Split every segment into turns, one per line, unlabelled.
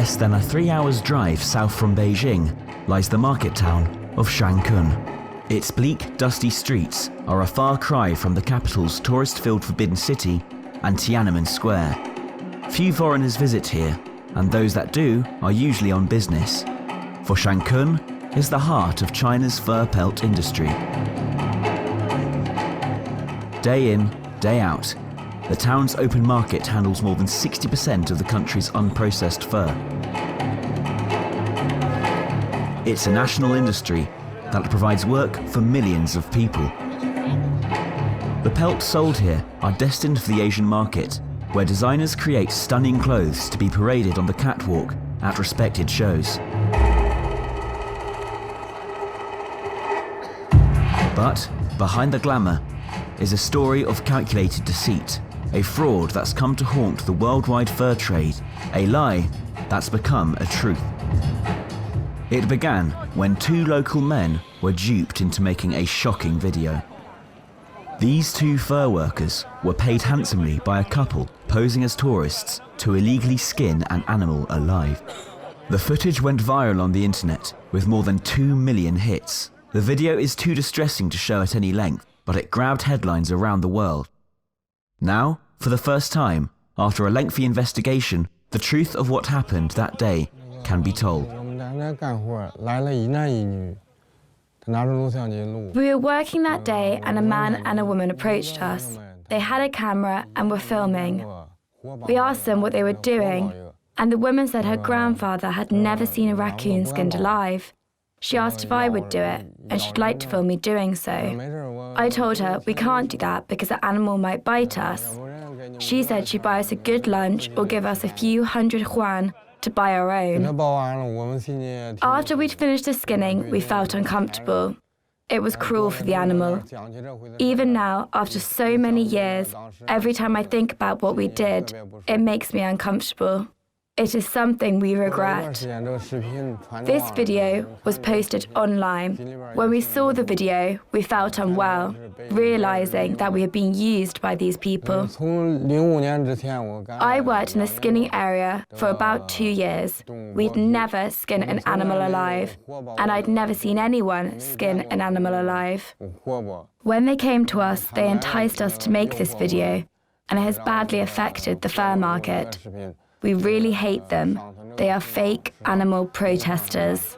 Less than a 3-hour drive south from Beijing lies the market town of Shanghai. Its bleak, dusty streets are a far cry from the capital's tourist-filled Forbidden City and Tiananmen Square. Few foreigners visit here, and those that do are usually on business. For Shanghai is the heart of China's fur pelt industry. Day in, day out, the town's open market handles more than 60% of the country's unprocessed fur. It's a national industry that provides work for millions of people. The pelts sold here are destined for the Asian market, where designers create stunning clothes to be paraded on the catwalk at respected shows. But behind the glamour is a story of calculated deceit, a fraud that's come to haunt the worldwide fur trade, a lie that's become a truth. It began when 2 local men were duped into making a shocking video. These 2 fur workers were paid handsomely by a couple posing as tourists to illegally skin an animal alive. The footage went viral on the internet with more than 2 million hits. The video is too distressing to show at any length, but it grabbed headlines around the world. Now, for the first time, after a lengthy investigation, the truth of what happened that day can be told.
We were working that day and a man and a woman approached us. They had a camera and were filming. We asked them what they were doing, and the woman said her grandfather had never seen a raccoon skinned alive. She asked if I would do it, and she'd like to film me doing so. I told her we can't do that because the animal might bite us. She said she'd buy us a good lunch or give us a few hundred yuan to buy our own. After we'd finished the skinning, we felt uncomfortable. It was cruel for the animal. Even now, after so many years, every time I think about what we did, it makes me uncomfortable. It is something we regret. This video was posted online. When we saw the video, we felt unwell, realizing that we had been used by these people. I worked in the skinning area for about 2 years. We'd never skinned an animal alive, and I'd never seen anyone skin an animal alive. When they came to us, they enticed us to make this video, and it has badly affected the fur market. We really hate them. They are fake animal protesters.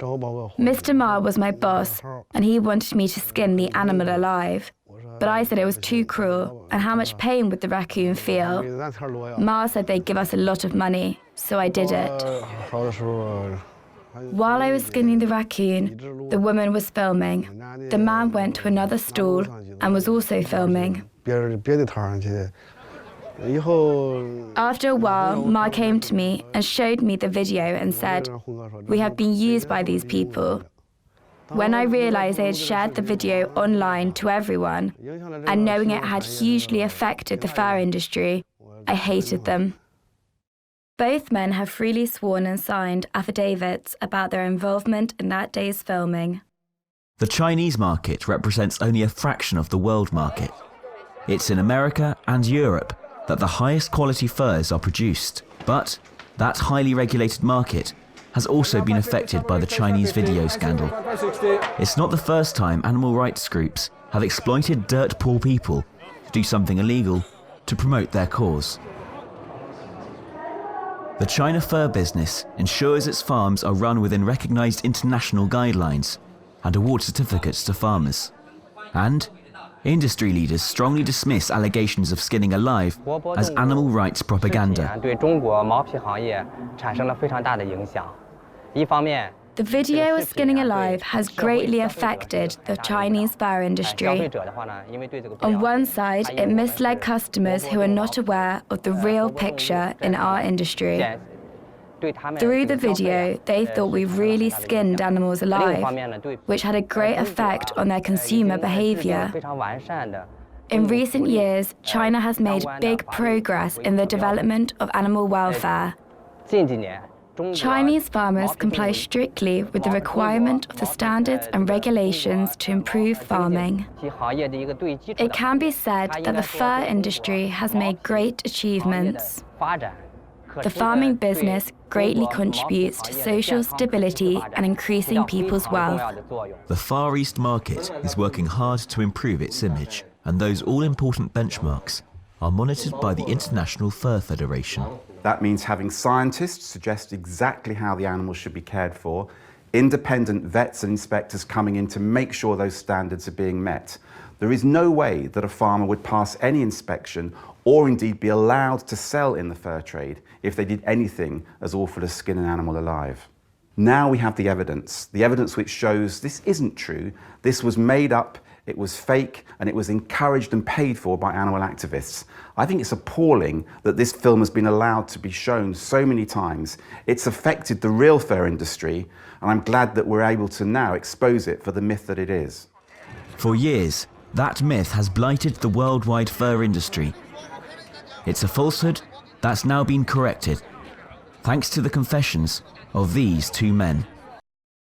Mr. Ma was my boss, and he wanted me to skin the animal alive. But I said it was too cruel, and how much pain would the raccoon feel? Ma said they'd give us a lot of money, so I did it. While I was skinning the raccoon, the woman was filming. The man went to another stall and was also filming. After a while, Ma came to me and showed me the video and said, "We have been used by these people." When I realized they had shared the video online to everyone, and knowing it had hugely affected the fur industry, I hated them. Both men have freely sworn and signed affidavits about their involvement in that day's filming.
The Chinese market represents only a fraction of the world market. It's in America and Europe that the highest quality furs are produced. But that highly regulated market has also been affected by the Chinese video scandal. It's not the first time animal rights groups have exploited dirt-poor people to do something illegal to promote their cause. The China fur business ensures its farms are run within recognized international guidelines and awards certificates to farmers. And industry leaders strongly dismiss allegations of skinning alive as animal rights propaganda.
The video of skinning alive has greatly affected the Chinese fur industry. On one side, it misled customers who are not aware of the real picture in our industry. Through the video, they thought we really skinned animals alive, which had a great effect on their consumer behavior. In recent years, China has made big progress in the development of animal welfare. Chinese farmers comply strictly with the requirement of the standards and regulations to improve farming. It can be said that the fur industry has made great achievements. The farming business greatly contributes to social stability and increasing people's wealth.
The Far East market is working hard to improve its image, and those all-important benchmarks are monitored by the International Fur Federation.
That means having scientists suggest exactly how the animals should be cared for, independent vets and inspectors coming in to make sure those standards are being met. There is no way that a farmer would pass any inspection or indeed be allowed to sell in the fur trade if they did anything as awful as skin an animal alive. Now we have the evidence which shows this isn't true, this was made up, it was fake, and it was encouraged and paid for by animal activists. I think it's appalling that this film has been allowed to be shown so many times. It's affected the real fur industry, and I'm glad that we're able to now expose it for the myth that it is.
For years, that myth has blighted the worldwide fur industry. It's a falsehood that's now been corrected, thanks to the confessions of these two men.